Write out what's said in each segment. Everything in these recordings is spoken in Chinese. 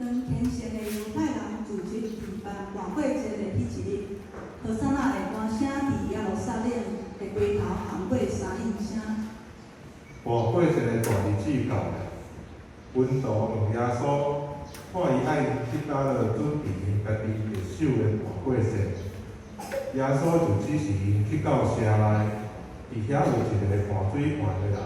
当虔诚的犹太人组织举办晚会节的迄一日，何塞纳的歌声伫耶路撒冷的街头行过三应声。晚会节的大日子到了，门徒问耶稣，看伊爱去倒落准备因家己会守的晚会节。耶稣就指示因去到城内，伫遐有一个盘水盘的人，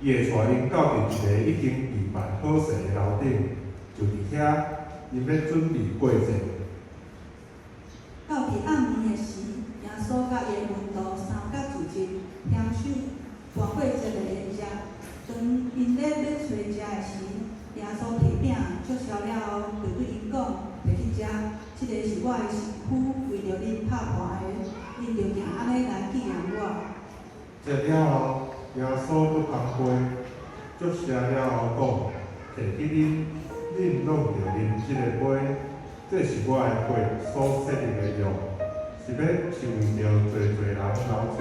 伊会带因到伫一个已经备办好势的楼顶，就伫遐，因要准备过节。到伫暗暝的时，耶稣甲伊的门徒三角组织享受晚会节的宴食。当因咧要找食的时，耶稣摕饼祝寿了后，就对因讲：摕去食，即个是我的身躯，为着恁拍破的，恁着行安尼来纪念我。食了后，耶稣佫空杯，祝谢了后讲：摕去啉，恁拢着啉即个杯，这是我的血所设立的约，是要是为着侪人流出，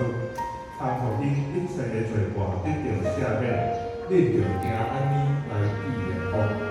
通互因一切的罪过得到赦免，恁着行安尼来纪念我。